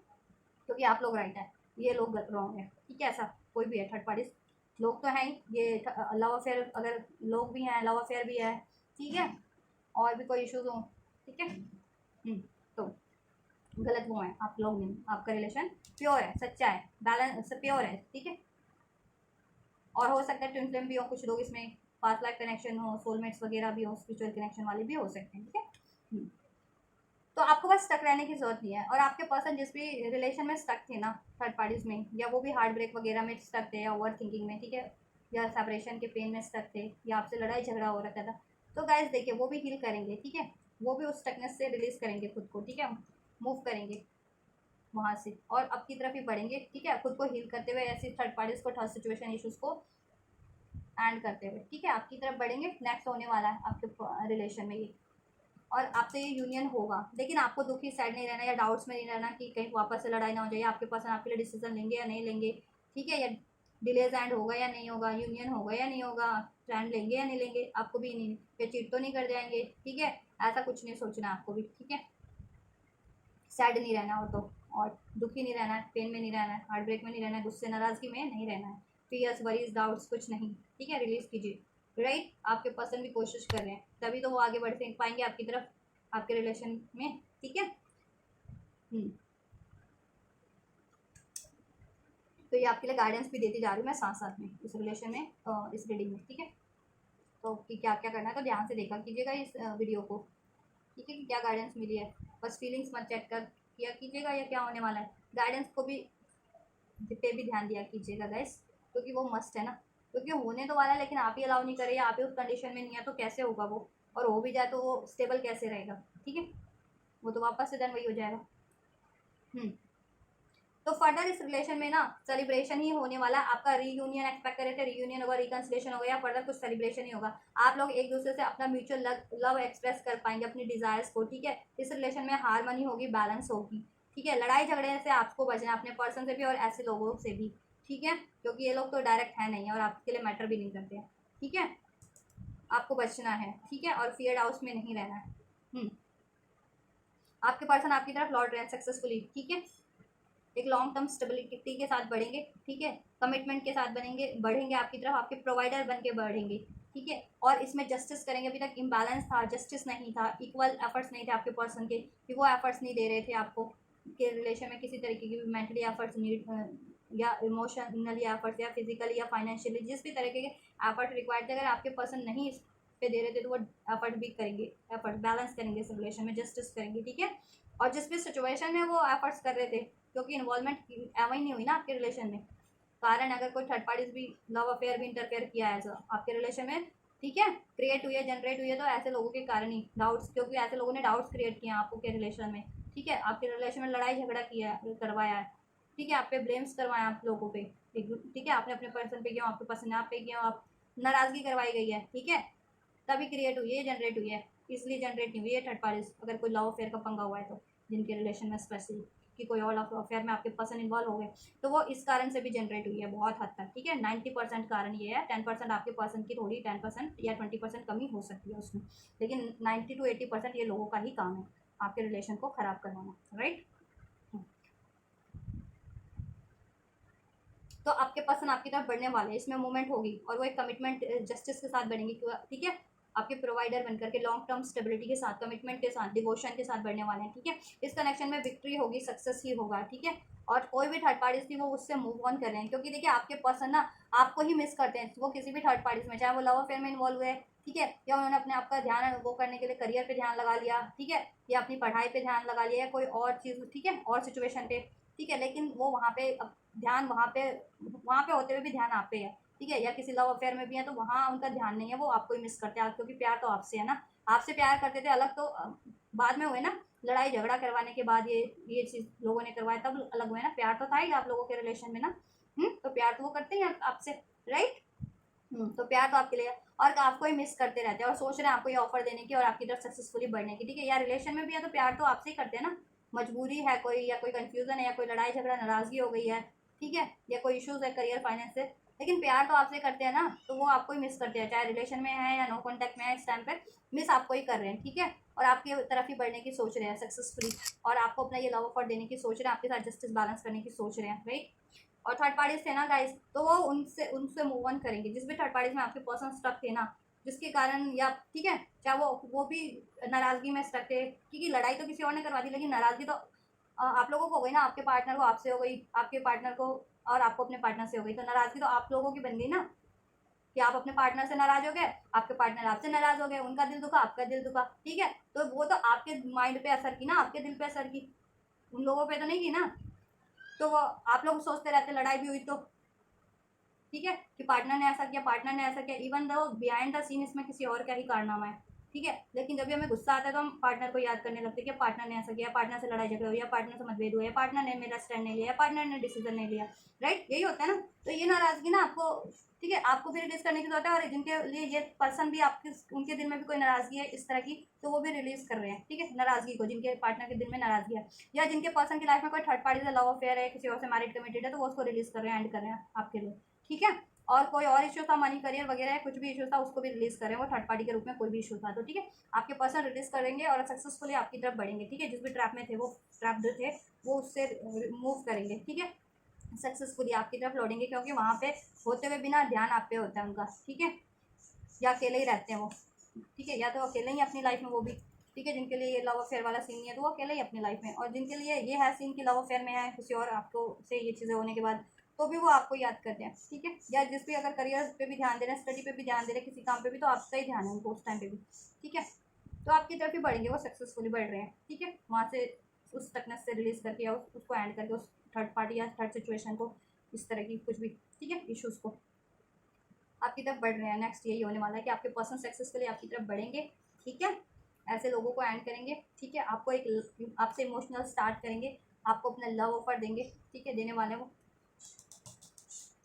क्योंकि आप लोग राइट है, ये लोग रॉन्ग है, ठीक है, ऐसा कोई भी है थर्ड पार्टी, लोग तो हैं ही, ये लव अफेयर, अगर लोग भी हैं, लव अफेयर भी है, ठीक है, और भी कोई इश्यूज हो, ठीक है। तो गलत वो है, आप लोग नहीं, आपका रिलेशन प्योर है, सच्चा है, बैलेंस प्योर है, ठीक है। और हो सकता है ट्विन फ्लेम भी हो कुछ लोग इसमें, पास्ट लाइफ कनेक्शन हो, सोलमेट्स वगैरह भी हो, स्पिरिचुअल कनेक्शन वाले भी हो सकते हैं, ठीक है। तो आपको बस स्टक रहने की जरूरत नहीं है, और आपके पर्सन जिस भी रिलेशन में स्टक थे ना थर्ड पार्टीज में, या वो भी हार्ट ब्रेक वगैरह में स्टक थे, या ओवर थिंकिंग में, ठीक है, या सेपरेशन के पेन में स्टक थे, या आपसे लड़ाई झगड़ा हो रखा था, तो गाइस देखिए वो भी हील करेंगे, ठीक है, वो भी उस स्टकनेस से रिलीज करेंगे खुद को, ठीक है, मूव करेंगे वहाँ से और अब की तरफ ही बढ़ेंगे, ठीक है, खुद को हील करते हुए, ऐसी थर्ड पार्टीज को, थर्ड सिचुएशन इशूज़ को एंड करते हुए, ठीक है, आपकी तरफ बढ़ेंगे, नेक्स्ट होने वाला है आपके रिलेशन में ये, और आपसे ये यूनियन होगा, लेकिन आपको दुखी साइड नहीं रहना, या डाउट्स में नहीं रहना कि कहीं वापस से लड़ाई ना हो जाए, आपके पर्सन आपके लिए डिसीजन लेंगे या नहीं लेंगे, ठीक है, या डिलेज एंड होगा या नहीं होगा, यूनियन होगा या नहीं होगा, स्टैंड लेंगे या नहीं लेंगे, आपको भी नहीं, या चीट तो नहीं कर जाएंगे, ठीक है, ऐसा कुछ नहीं सोचना आपको भी, ठीक है, सैड नहीं रहना हो तो, और दुखी नहीं रहना है, पेन में नहीं रहना है, हार्ट ब्रेक में नहीं रहना है, गुस्से नाराजगी में नहीं रहना है, फियर्स वरीज डाउट्स कुछ नहीं, ठीक है, रिलीज कीजिए, राइट, आपके पर्सन भी कोशिश कर रहे हैं, तभी तो वो आगे बढ़ पाएंगे आपकी तरफ, आपके रिलेशन में, ठीक है। तो ये आपके लिए गाइडेंस भी देती जा रही हूँ मैं साथ साथ में इस रिलेशन में, इस रीडिंग में, ठीक है, तो कि क्या क्या करना है, तो ध्यान से देखा कीजिएगा इस वीडियो को, ठीक है, कि क्या गाइडेंस मिली है, बस फीलिंग्स मत चेक कर किया कीजिएगा या क्या होने वाला है, गाइडेंस को भी पे भी ध्यान दिया कीजिएगा गाइस, क्योंकि वो मस्ट है ना, क्योंकि होने तो वाला है, लेकिन आप ही अलाउ नहीं करें, या आप ही उस कंडीशन में नहीं है, तो कैसे होगा वो, और हो भी जाए तो वो स्टेबल कैसे रहेगा, ठीक है, वो तो वापस से देन वही हो जाएगा। तो फर्दर इस रिलेशन में ना सेलिब्रेशन ही होने वाला, आपका रीयूनियन एक्सपेक्ट करे थे, रीयूनियन होगा, रिकन्सिलेशन होगा, या फर्दर कुछ सेलिब्रेशन ही होगा, आप लोग एक दूसरे से अपना म्यूचुअल लव एक्सप्रेस कर पाएंगे, अपनी डिजायर्स को, ठीक है, इस रिलेशन में हारमनी होगी, बैलेंस होगी, ठीक है, लड़ाई झगड़े से आपको बचना, अपने पर्सन से भी और ऐसे लोगों से भी, ठीक है, क्योंकि ये लोग तो डायरेक्ट है नहीं और आपके लिए मैटर भी नहीं करते हैं, ठीक है, आपको बचना है, ठीक है, और फियर हाउस में नहीं रहना है। आपके पर्सन आपकी तरफ लौट रहे हैं सक्सेसफुली, ठीक है, एक लॉन्ग टर्म स्टेबिलिटी के साथ बढ़ेंगे, ठीक है, कमिटमेंट के साथ बनेंगे, बढ़ेंगे आपकी तरफ, आपके प्रोवाइडर बन के बढ़ेंगे, ठीक है, और इसमें जस्टिस करेंगे, अभी तक इम्बैलेंस था, जस्टिस नहीं था, इक्वल एफर्ट्स नहीं थे आपके पर्सन के, कि वो एफर्ट्स नहीं दे रहे थे आपको, के रिलेशन में किसी तरीके की भी मेंटली एफर्ट्स नीड या इमोशनली एफर्ट्स या फिजिकली या फाइनेंशियली जिस भी तरीके के एफर्ट रिक्वायर्ड थे, अगर आपके पर्सन नहीं इस पे दे रहे थे तो वो एफर्ट भी करेंगे, एफर्ट बैलेंस करेंगे इस रिलेशन में, जस्टिस करेंगे, ठीक है। और जिस भी सिचुएशन में वो एफर्ट्स कर रहे थे, क्योंकि इन्वॉल्वमेंट एवं ही नहीं हुई ना आपके रिलेशन में, कारण अगर कोई थर्ड पार्टीज भी लव अफेयर भी इंटरफेयर किया है ऐसा आपके रिलेशन में, ठीक है, क्रिएट हुई है, जनरेट हुई है, तो ऐसे लोगों के कारण ही डाउट्स, क्योंकि ऐसे लोगों ने डाउट्स क्रिएट किए हैं आपको के रिलेशन में, ठीक है, आपके रिलेशन में लड़ाई झगड़ा किया है, करवाया है, ठीक है, आप पे ब्लेम्स करवाए आप लोगों पे, ठीक है, आपने अपने पर्सन पे किया, आपके पर्सन ने आप पे किया, आप नाराजगी करवाई गई है, ठीक है, तभी क्रिएट हुई है, जनरेट हुई है, इसलिए जनरेट नहीं हुई है थर्ड पार्टीज, अगर कोई लव अफेयर का पंगा हुआ है तो, जिनके रिलेशन में स्पेशली कि कोई और अफेयर में आपके पर्सन इन्वॉल्व हो गए, तो वो इस कारण से भी जनरेट हुई है बहुत हद तक, ठीक है। 90% कारण ये है, 10% आपके पर्सन की थोड़ी 10% या 20% कमी हो सकती है उसमें, लेकिन 90 to 80% ये लोगों का ही काम है आपके रिलेशन को खराब करवाना, राइट। तो आपके पर्सन आपकी तरफ बढ़ने वाले हैं, इसमें मूवमेंट होगी और वो एक कमिटमेंट जस्टिस के साथ बढ़ेंगे, ठीक है, आपके प्रोवाइडर बनकर के लॉन्ग टर्म स्टेबिलिटी के साथ, कमिटमेंट के साथ, डिवोशन के साथ बढ़ने वाले हैं, ठीक है। इस कनेक्शन में विक्ट्री होगी, सक्सेस ही होगा, ठीक है। और कोई भी थर्ड पार्टीज थी वो उससे मूव ऑन कर रहे हैं, क्योंकि देखिए आपके पर्सन ना आपको ही मिस करते हैं, वो किसी भी थर्ड पार्टीज में, चाहे वो लव अफेयर में इन्वॉल्व हुए, ठीक है, या उन्होंने अपने आपका ध्यान वो करने के लिए करियर पे ध्यान लगा लिया, ठीक है, या अपनी पढ़ाई पे ध्यान लगा लिया, या कोई और चीज़, ठीक है, और सिचुएशन पे, ठीक है, लेकिन वो वहाँ पे ध्यान वहाँ पे होते हुए भी ध्यान आप पे है, ठीक है, या किसी लव अफेयर में भी है तो वहाँ उनका ध्यान नहीं है, वो आपको ही मिस करते हैं, क्योंकि प्यार तो आपसे है ना, आपसे प्यार करते थे, अलग तो बाद में हुए ना, लड़ाई झगड़ा करवाने के बाद ये चीज़ लोगों ने करवाया तब अलग हुए ना, प्यार तो था ही आप लोगों के रिलेशन में ना, तो प्यार तो वो करते हैं आपसे, राइट। तो प्यार तो आपके लिए है, और आपको ही मिस करते रहते हैं और सोच रहे हैं आपको ये ऑफर देने की और आपकी तरफ सक्सेसफुली बढ़ने की, ठीक है, या रिलेशन में भी है तो प्यार तो आपसे ही करते हैं ना, मजबूरी है कोई, या कोई कंफ्यूजन है, या कोई लड़ाई झगड़ा नाराजगी हो गई है, ठीक है, या कोई इश्यूज है करियर फाइनेंस से, लेकिन प्यार तो आपसे करते हैं ना, तो वो आपको ही मिस करते हैं, चाहे रिलेशन में है या नो कॉन्टैक्ट में है, इस टाइम पर मिस आपको ही कर रहे हैं, ठीक है, और आपकी तरफ ही बढ़ने की सोच रहे हैं सक्सेसफुली, और आपको अपना ये लव ऑफर देने की सोच रहे हैं, आपके साथ जस्टिस बैलेंस करने की सोच रहे हैं, राइट। और थर्ड पार्टीज थे ना गाइस, तो वो उनसे उनसे मूव ऑन करेंगे, जिस भी थर्ड पार्टीज में आपके पर्सन स्टक थे ना, जिसके कारण, या ठीक है, चाहे वो भी नाराजगी में स्टक थे, क्योंकि लड़ाई तो किसी और ने करवा दी, लेकिन नाराजगी तो आप लोगों को हो गई ना, आपके पार्टनर को आपसे हो गई, आपके पार्टनर को और आपको अपने पार्टनर से हो गई, तो नाराजगी तो आप लोगों की बन गई ना, कि आप अपने पार्टनर से नाराज हो गए, आपके पार्टनर आपसे नाराज हो गए, उनका दिल दुखा, आपका दिल दुखा, ठीक है, तो वो तो आपके माइंड पे असर की ना, आपके दिल पे असर की, उन लोगों पे तो नहीं की ना, तो वो आप लोग सोचते रहते लड़ाई भी हुई तो, ठीक है, कि पार्टनर ने ऐसा किया, पार्टनर ने ऐसा किया, even though behind the scene इसमें किसी और का ही कारनामा है, ठीक है, लेकिन जब भी हमें गुस्सा आता है तो हम पार्टनर को याद करने लगते हैं कि पार्टनर ने ऐसा किया, पार्टनर से लड़ाई झगड़ा हुई, पार्टनर से मतभेद हुआ, पार्टनर ने मेरा स्टैंड नहीं लिया, पार्टनर ने डिसीजन नहीं लिया, राइट, यही होता है ना। तो ये नाराजगी ना आपको, ठीक है, आपको भी रिलीज करने की जरूरत है, और जिनके लिए ये पर्सन भी आपके उनके दिल में भी कोई नाराजगी है इस तरह की, तो वो भी रिलीज कर रहे हैं, ठीक है, नाराजगी को, जिनके पार्टनर के दिल में नाराजगी है, या जिनके पर्सन की लाइफ में कोई थर्ड पार्टी से लव अफेयर है, किसी और से मैरिड कमिटेड है, तो वो उसको रिलीज कर रहे हैं, एंड कर रहे हैं आपके लिए, ठीक है। और कोई और इशू था, मनी करियर वगैरह है, कुछ भी इशू था, उसको भी रिलीज करें, वो थर्ड पार्टी के रूप में कोई भी इशू था तो, ठीक है, आपके पर्सन रिलीज करेंगे और सक्सेसफुली आपकी तरफ बढ़ेंगे, ठीक है, जिस भी ट्रैप में थे वो ट्रैप जो थे वो उससे मूव करेंगे, ठीक है, सक्सेसफुली आपकी तरफ लौटेंगे, क्योंकि वहाँ पे होते हुए बिना ध्यान आप पे होता है उनका, ठीक है, या अकेले ही रहते हैं वो, ठीक है, या तो अकेले ही अपनी लाइफ में वो भी, ठीक है, जिनके लिए ये लव अफेयर वाला सीन नहीं है तो वो अकेले ही अपनी लाइफ में, और जिनके लिए ये है सीन की लव अफेयर में है किसी और आपको से ये चीज़ें होने के बाद, तो भी वो आपको याद करते हैं, ठीक है, या जिस भी अगर करियर पे भी ध्यान दे रहे हैं, स्टडी पे भी ध्यान दे रहे हैं, किसी काम पे भी, तो आपका ही ध्यान है उनको उस टाइम पे भी, ठीक है, तो आपकी तरफ ही बढ़ेंगे, वो सक्सेसफुली बढ़ रहे हैं, ठीक है, वहाँ से उस टकनेस से रिलीज करके या उसको एंड करके उस थर्ड पार्टी या थर्ड सिचुएशन को, इस तरह की कुछ भी, ठीक है, इशूज़ को आपकी तरफ बढ़ रहे हैं। नेक्स्ट यही होने वाला है कि आपके पर्सन सक्सेसफुली आपकी तरफ बढ़ेंगे, ठीक है, ऐसे लोगों को एंड करेंगे, ठीक है, आपको एक आपसे इमोशनल स्टार्ट करेंगे, आपको अपना लव ऑफर देंगे, ठीक है, देने वाले वो,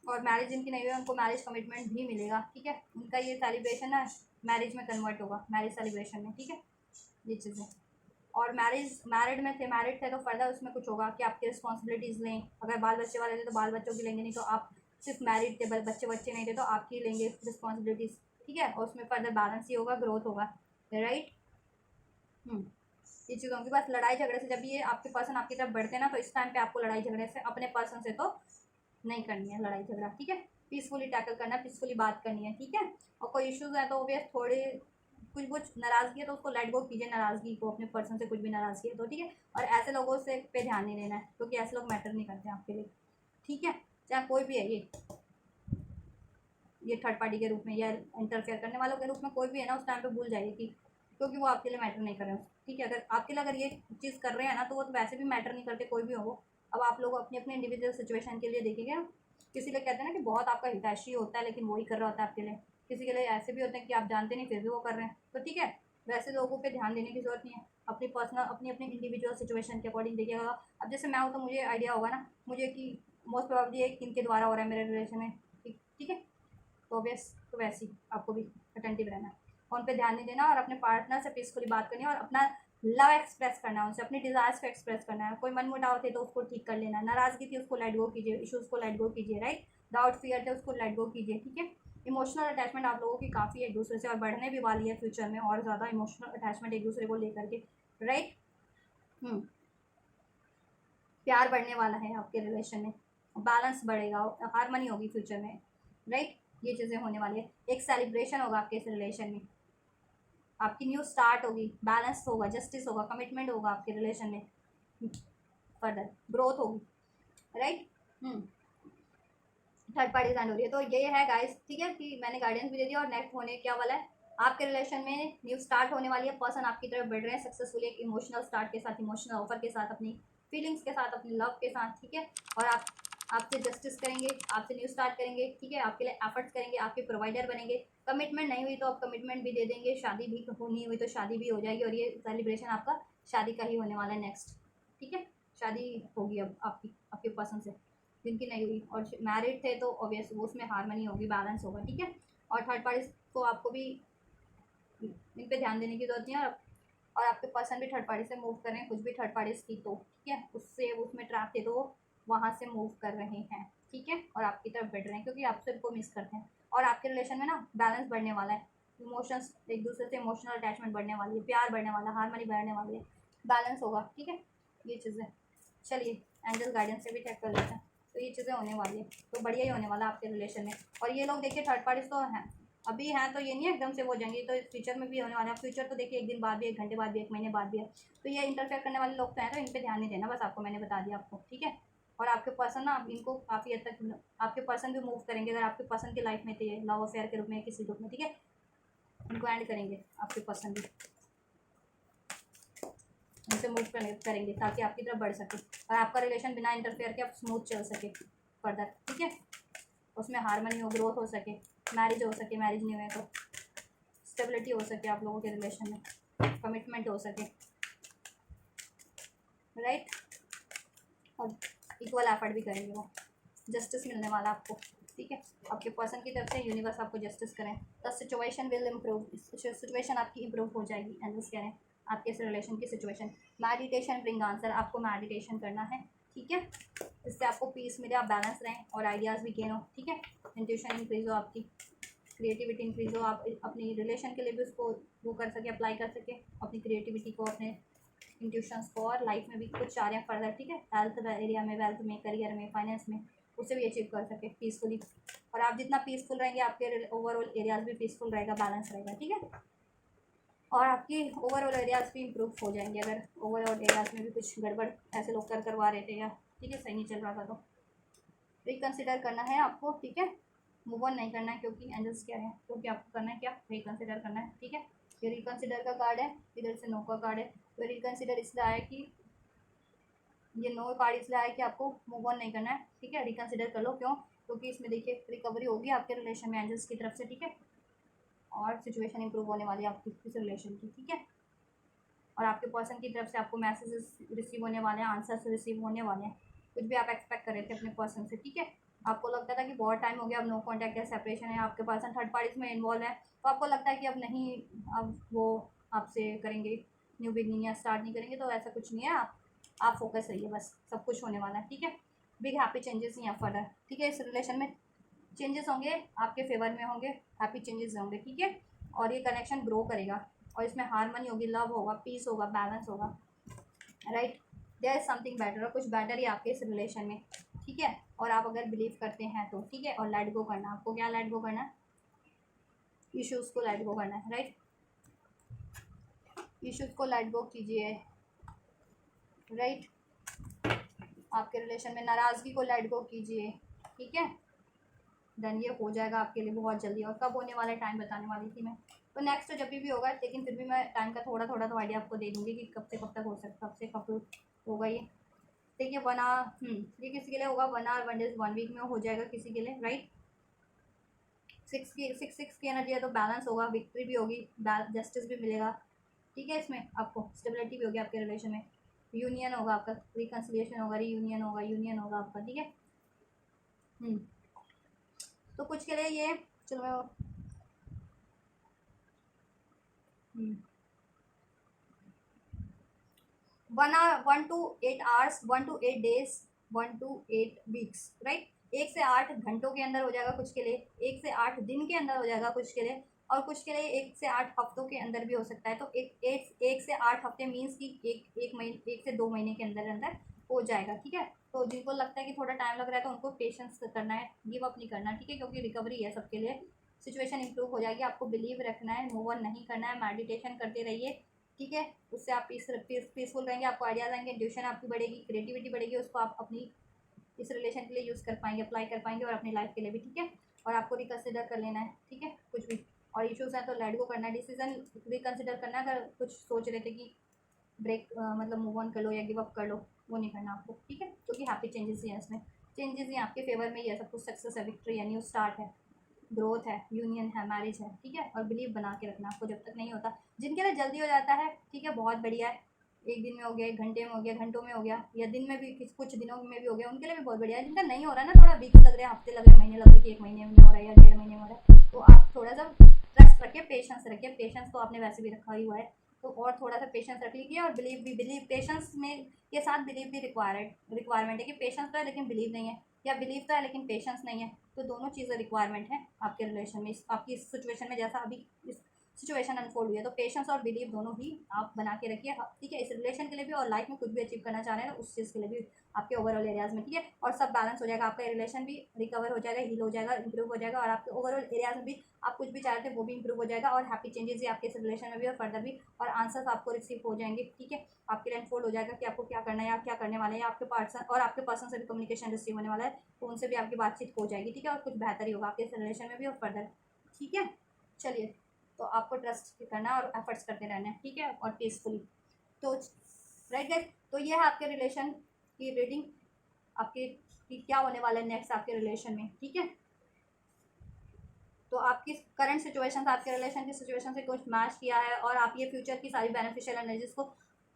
और मैरिज जिनकी नहीं हुई उनको मैरिज कमिटमेंट भी मिलेगा, ठीक है, उनका ये सेलिब्रेशन है मैरिज में कन्वर्ट होगा, मैरिज सेलिब्रेशन में, ठीक है, ये चीज़ें। और मैरिड थे तो फर्दर उसमें कुछ होगा कि आपकी रिस्पॉन्सिबिलिटीज़ लें, अगर बाल बच्चे वाले थे तो बाल बच्चों की लेंगे, नहीं तो आप सिर्फ मैरिड थे बच्चे नहीं थे तो आपकी लेंगे रिस्पॉन्सिबिलिटीज़, ठीक है, और उसमें फर्दर बैलेंस ही होगा, ग्रोथ होगा, राइट। ये चीज़ होंगी, बस लड़ाई झगड़े से जब ये आपके पर्सन आपकी तरफ बढ़ते हैं ना, तो इस टाइम पे आपको लड़ाई झगड़े से अपने पर्सन से तो नहीं करनी है लड़ाई झगड़ा, ठीक है, पीसफुली टैकल करना है, पीसफुली बात करनी है, ठीक है, और कोई इश्यूज़ है तो वो भी थोड़े कुछ नाराज़गी है तो उसको लेट गो कीजिए, नाराज़गी को, अपने पर्सन से कुछ भी नाराज़गी है तो, ठीक है। और ऐसे लोगों से पे ध्यान नहीं देना है, क्योंकि ऐसे लोग मैटर नहीं करते आपके लिए, ठीक है। चाहे कोई भी है ये थर्ड पार्टी के रूप में या इंटरफेयर करने वालों के रूप में कोई भी है ना, उस टाइम पे भूल जाइए कि, क्योंकि वो आपके लिए मैटर नहीं कर रहे हैं, ठीक है। अगर आपके लिए अगर ये चीज़ कर रहे हैं ना, तो वो तो वैसे भी मैटर नहीं करते, कोई भी हो वो। अब आप लोग अपनी अपनी इंडिविजुअल सिचुएशन के लिए देखेंगे। किसी लिए कहते हैं ना कि बहुत आपका हितैषी होता है, लेकिन वही कर रहा होता है आपके लिए। किसी के लिए ऐसे भी होते हैं कि आप जानते नहीं फिर भी वो कर रहे हैं, तो ठीक है। वैसे लोगों पे ध्यान देने की जरूरत नहीं है, अपनी पर्सनल अपनी अपनी इंडिविजुअल सिचुएशन के अकॉर्डिंग देखिएगा। अब जैसे मैं हूँ तो मुझे आइडिया होगा ना मुझे कि मोस्ट प्रोबेबली ये किन के द्वारा हो रहा है मेरे रिलेशन में, ठीक है। तो ऑब्वियस तो वैसे ही आपको भी अटेंटिव रहना है, फोन पे ध्यान नहीं देना, और अपने पार्टनर से पीसफुली बात करनी है, और अपना लव एक्सप्रेस करना है, उनसे अपनी डिज़ायर्स को एक्सप्रेस करना है। कोई मन मुटाव थे तो उसको ठीक कर लेना, नाराज़गी थी उसको लेट गो कीजिए, इशूज़ को लेट गो कीजिए, राइट। डाउट फियर थे उसको लेट गो कीजिए, ठीक है। इमोशनल अटैचमेंट आप लोगों की काफ़ी है एक दूसरे से, और बढ़ने भी वाली है फ्यूचर में, और ज़्यादा इमोशनल अटैचमेंट एक दूसरे को लेकर के, राइट। प्यार बढ़ने वाला है आपके रिलेशन में, बैलेंस बढ़ेगा, हारमनी होगी फ्यूचर में, राइट। ये चीज़ें होने वाली है, एक सेलिब्रेशन होगा आपके इस रिलेशन में, आपकी न्यू स्टार्ट होगी, बैलेंस होगा, जस्टिस होगा, कमिटमेंट होगा आपके रिलेशन में, फर्दर ग्रोथ होगी, राइट। थर्ड पार्टी एंड हो रही है, तो ये है गाइस, ठीक है, कि मैंने गाइडेंस भी दे दिया। और नेक्स्ट होने क्या वाला है, आपके रिलेशन में न्यू स्टार्ट होने वाली है, पर्सन आपकी तरफ बढ़ रहे हैं सक्सेसफुली, एक इमोशनल स्टार्ट के साथ, इमोशनल ऑफर के साथ, अपनी फीलिंग्स के साथ, अपनी लव के साथ, ठीक है। और आपसे जस्टिस करेंगे, आपसे न्यू स्टार्ट करेंगे, ठीक है, आपके लिए एफर्ट्स करेंगे, आपके प्रोवाइडर बनेंगे। कमिटमेंट नहीं हुई तो आप कमिटमेंट भी दे देंगे, शादी भी नहीं हुई तो शादी भी हो जाएगी, और ये सेलिब्रेशन आपका शादी का ही होने वाला है नेक्स्ट, ठीक है। शादी होगी अब आपके पर्सन से, जिनकी नहीं हुई और मैरिड थे तो ऑब्वियस उसमें हारमनी होगी, बैलेंस होगा, ठीक है। और थर्ड पार्टी को आपको भी इन पे ध्यान देने की जरूरत नहीं है, और आपके पर्सन भी थर्ड पार्टी से मूव कर रहे हैं, कुछ भी थर्ड पार्टीज की तो, ठीक है, उससे उसमें ट्रैप थे तो वो वहाँ से मूव कर रहे हैं, ठीक है, और आपकी तरफ बढ़ रहे हैं, क्योंकि आपसे उनको मिस करते हैं। और आपके रिलेशन में ना बैलेंस बढ़ने वाला है, इमोशंस एक दूसरे से इमोशनल अटैचमेंट बढ़ने वाली है, प्यार बढ़ने वाला है, हारमनी बढ़ने वाली है, बैलेंस होगा, ठीक है। ये चीज़ें चलिए एंजल गाइडेंस से भी चेक कर लेते हैं, तो ये चीज़ें होने वाली है, तो बढ़िया ही होने वाला है आपके रिलेशन में। और ये लोग देखिए थर्ड पार्टीज तो हैं, अभी हैं, तो ये नहीं है एकदम से हो जाएंगे, तो फ्यूचर में भी होने वाला है। फ्यूचर तो देखिए एक दिन बाद भी, एक घंटे बाद भी, एक महीने बाद भी है, तो ये इंटरफेयर करने वाले लोग तो हैं, तो इन पर ध्यान नहीं देना, बस आपको मैंने बता दिया आपको, ठीक है। और आपके पर्सन ना इनको काफ़ी हद तक, आपके पर्सन भी मूव करेंगे, अगर आपके पर्सन की लाइफ में थे ये लव अफेयर के रूप में किसी रूप में, ठीक है, इनको एंड करेंगे आपके पर्सन भी, उनसे मूव करेंगे ताकि आपकी तरफ बढ़ सके, और आपका रिलेशन बिना इंटरफेयर के आप स्मूथ चल सके फर्दर, ठीक है। उसमें हारमनी हो, ग्रोथ हो सके, मैरिज हो सके, मैरिज नहीं हुए तो स्टेबिलिटी हो सके आप लोगों के रिलेशन में, कमिटमेंट हो सके, राइट। और इक्वल एफर्ट भी करेंगे वो, जस्टिस मिलने वाला आपको, ठीक है। आपके पर्सन की तरफ से यूनिवर्स आपको जस्टिस करें, the situation will improve, situation आपकी इम्प्रूव हो जाएगी, एंजल्स कह रहे हैं आपके इस रिलेशन की सिचुएशन। मेडिटेशन ब्रिंग आंसर, आपको मेडिटेशन करना है, ठीक है, इससे आपको पीस मिले, आप बैलेंस रहें, और आइडियाज़ भी गेन हो, ठीक है। इंट्यूशन इंक्रीज हो, आपकी क्रिएटिविटी इंक्रीज हो, आप अपनी रिलेशन के लिए भी उसको वो कर सके, अप्लाई कर सके अपनी क्रिएटिविटी को, अपने इंट्यूशंस को, और लाइफ में भी कुछ चाह रहे हैं फर्दर, ठीक है, हेल्थ एरिया में, वेल्थ में, करियर में, फाइनेंस में, उसे भी अचीव कर सके पीसफुली। और आप जितना पीसफुल रहेंगे आपके ओवरऑल एरियाज भी पीसफुल रहेगा, बैलेंस रहेगा, ठीक है। और आपकी ओवरऑल एरियाज भी इम्प्रूव हो जाएंगे, अगर ओवरऑल एरियाज में भी कुछ गड़बड़ ऐसे लोग करवा रहे थे, या ठीक है सही नहीं चल रहा था, तो रिकन्सिडर करना है आपको, ठीक है। मूव ऑन नहीं करना है, क्योंकि एंजल्स क्या है, क्योंकि आपको करना है क्या, रिकन्सिडर करना है, ठीक है। ये रिकन्सिडर का कार्ड है, इधर से नो का कार्ड है, तो रिकन्सिडर इसलिए आया कि ये नो कार्ड इसलिए आया कि आपको मूव ऑन नहीं करना है, ठीक है, रिकन्सिडर कर लो, क्यों, क्योंकि इसमें देखिए रिकवरी होगी आपके रिलेशन में एंजल्स की तरफ से, ठीक है, और सिचुएशन इंप्रूव होने वाली है आपकी इस रिलेशन की, ठीक है। और आपके पर्सन की तरफ से आपको मैसेजेस रिसीव होने वाले हैं, आंसर्स रिसीव होने वाले हैं, कुछ भी आप एक्सपेक्ट कर रहे थे अपने पर्सन से, ठीक है। आपको लगता था कि बहुत टाइम हो गया, अब नो कॉन्टैक्ट है, सेपरेशन है, आपके पर्सन थर्ड पार्टीज में इन्वॉल्व है, तो आपको लगता है कि अब नहीं, अब वो आपसे करेंगे न्यू बिगनिंग या स्टार्ट नहीं करेंगे, तो ऐसा कुछ नहीं है, आप फोकस रहिए, बस सब कुछ होने वाला है, ठीक है। बिग हैप्पी चेंजेस ही हैं फर्दर, ठीक है, इस रिलेशन में चेंजेस होंगे, आपके फेवर में होंगे, हैप्पी चेंजेस होंगे, ठीक है। और ये कनेक्शन ग्रो करेगा, और इसमें हारमनी होगी, लव होगा, पीस होगा, बैलेंस होगा, right. There is something better, और कुछ बेटर ही आपके इस रिलेशन में, ठीक है। और आप अगर बिलीव करते हैं तो, ठीक है, और लेट गो करना, आपको क्या लेट गो करना है, इश्यूज़ को लेट गो करना है, राइट। इश्यूज को लेट गो कीजिए, राइट। आपके रिलेशन में नाराज़गी को लेट गो कीजिए, ठीक है। देन ये हो जाएगा आपके लिए बहुत जल्दी। और कब होने वाला टाइम बताने वाली थी मैं, तो नेक्स्ट जब भी होगा, लेकिन फिर भी मैं टाइम का थोड़ा थोड़ा तो आइडिया आपको दे दूँगी कि कब से कब तक हो सकता, कब से कब होगा ये। देखिए 1 आवर, ये किसी के लिए होगा 1 आवर 1 डेज 1 वीक में हो जाएगा किसी के लिए, राइट। 6 की एनर्जी है तो बैलेंस होगा, विक्ट्री भी होगी, जस्टिस भी मिलेगा, ठीक है। इसमें आपको स्टेबिलिटी भी होगी आपके रिलेशन में, यूनियन होगा आपका, रिकन्सिलिएशन होगा, रीयूनियन होगा, यूनियन होगा आपका, ठीक है। तो कुछ के लिए ये, चलो 1 to 8 hours, 1 to 8 days, 1 to 8 weeks, right. 1 से 8 घंटों के अंदर हो जाएगा कुछ के लिए, 1 से 8 दिन के अंदर हो जाएगा कुछ के लिए, और कुछ के लिए 1 से 8 हफ्तों के अंदर भी हो सकता है। तो एक से 8 हफ्ते मीन्स कि एक महीने, 1 से 2 महीने के अंदर अंदर हो जाएगा, ठीक है। तो जिनको लगता है कि थोड़ा टाइम लग रहा है तो उनको पेशेंस करना है, गिव अप नहीं करना, ठीक है, क्योंकि रिकवरी है सबके लिए, सिचुएशन इंप्रूव हो जाएगी। आपको बिलीव रखना है, मूव ऑन नहीं करना है, मेडिटेशन करते रहिए, ठीक है। उससे आप पीसफुल रहेंगे, आपको आइडियाज आएंगे, इंट्यूशन आपकी बढ़ेगी, क्रिएटिविटी बढ़ेगी, उसको आप अपनी इस रिलेशन के लिए यूज़ कर पाएंगे, अप्लाई कर पाएंगे, और अपनी लाइफ के लिए भी, ठीक है। और आपको रिकन्सिडर कर लेना है, ठीक है, कुछ भी, और इश्यूज़ हैं तो लेट गो करना है, डिसीजन रिकन्सिडर करना है। अगर कुछ सोच रहे थे कि ब्रेक मतलब मूव ऑन कर लो या गिव अप कर लो, वो नहीं करना आपको, ठीक है, क्योंकि हैप्पी चेंजेस ही हैं इसमें, चेंजेस ही आपके फेवर में ही है, सब कुछ सक्सेस है, विक्ट्री है, न्यू स्टार्ट है, ग्रोथ है, यूनियन है, मैरिज है, ठीक है। और बिलीव बना के रखना आपको, जब तक नहीं होता। जिनके लिए जल्दी हो जाता है, ठीक है, बहुत बढ़िया है, 1 दिन में हो गया, 1 घंटे में हो गया, घंटों में हो गया, या दिन में भी, कुछ दिनों में भी हो गया, उनके लिए भी बहुत बढ़िया है। जिनका नहीं हो रहा है ना, थोड़ा वीक्स लग रहे हैं, हफ्ते लग रहे हैं, महीने लग रहे हैं कि 1 महीने में नहीं हो रहा है या 1.5 महीने में हो रहा है, तो आप थोड़ा सा ट्रस्ट रखिए, पेशेंस रखिए। पेशेंस तो आपने वैसे भी रखा ही हुआ है, तो और थोड़ा सा पेशेंस रख लीजिए। और बिलीव पेशेंस में के साथ बिलीव भी रिक्वायरमेंट है, कि पेशेंस तो है लेकिन बिलीव नहीं है, या बिलीव तो है लेकिन पेशेंस नहीं है, तो दोनों चीज़ें रिक्वायरमेंट है आपके रिलेशन में, आपकी इस सिचुएशन में, जैसा अभी इस सिचुएशन अनफोल्ड हुई है। तो पेशेंस और बिलीव दोनों ही आप बना के रखिए, ठीक है, इस रिलेशन के लिए भी, और लाइफ में कुछ भी अचीव करना चाह रहे हैं तो उस चीज़ के लिए भी, आपके ओवरऑल एरियाज में, ठीक है। और सब बैलेंस हो जाएगा, आपका रिलेशन भी रिकवर हो जाएगा, हील हो जाएगा, इंप्रूव हो जाएगा, और आपके ओवरऑल एरियाज में भी आप कुछ भी चाह रहे थे वो भी इंप्रूव हो जाएगा, और हैप्पी चेंजेस भी आपके इस रिलेशन में भी, और फर्दर भी, और आंसर्स आपको रिसीव हो जाएंगे, ठीक है। आपके लिए अनफोल्ड हो जाएगा कि आपको क्या करना है, आप क्या करने वाले हैं, आपके पर्सन और आपके पर्सन से भी कम्युनिकेशन रिसीव होने वाला है, तो उनसे भी आपकी बातचीत हो जाएगी, ठीक है। और कुछ बेहतर ही होगा आपके इस रिलेशन में भी, और फर्दर, ठीक है। चलिए, तो आपको ट्रस्ट करना है और एफर्ट्स करते रहना है, ठीक है, और पीसफुली। तो राइट गाइस, तो ये है आपके रिलेशन की रीडिंग, आपके कि क्या होने वाला है नेक्स्ट आपके रिलेशन में, ठीक है। तो आपकी करंट सिचुएशन, आपके रिलेशन की सिचुएशन से कुछ मैच किया है, और आप ये फ्यूचर की सारी बेनिफिशियल एनर्जीज को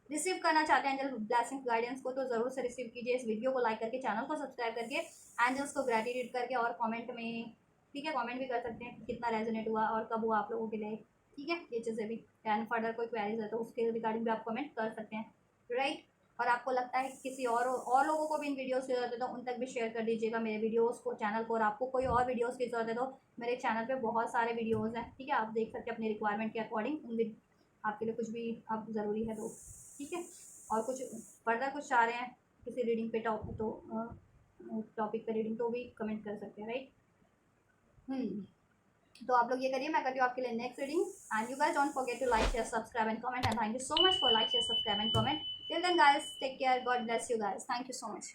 रिसीव करना चाहते हैं, एंजल ब्लेसिंग गाइडेंस को, तो ज़रूर से रिसीव कीजिए। इस वीडियो को लाइक करके, चैनल को सब्सक्राइब करके, एंजल्स को ग्रेटिट्यूड करके, और कमेंट में, ठीक है, कमेंट भी कर सकते हैं कि कितना रेजोनेट हुआ और कब हुआ आप लोगों के लिए, ठीक है। ये चीज़ें भी, एंड फर्दर कोई क्वेरीज है तो उसके रिगार्डिंग भी आप कमेंट कर सकते हैं, राइट। और आपको लगता है कि किसी और लोगों को भी इन वीडियोस की जरूरत है तो उन तक भी शेयर कर दीजिएगा मेरे वीडियोस को, चैनल को। और आपको कोई और वीडियोस की जरूरत है तो मेरे चैनल पे बहुत सारे वीडियोस हैं, ठीक है, आप देख सकते हैं अपनी रिक्वायरमेंट के अकॉर्डिंग, उन आपके लिए कुछ भी आप ज़रूरी है तो, ठीक है। और कुछ फर्दर कुछ चाह रहे हैं किसी रीडिंग पे टॉपिक पे रीडिंग, तो भी कमेंट कर सकते हैं, राइट। तो आप लोग ये करिए, मैं करती हूँ आपके लिए next reading. And you guys don't forget to like share subscribe and comment, and thank you so much for like share subscribe and comment. Till then guys, take care, God bless you guys, thank you so much.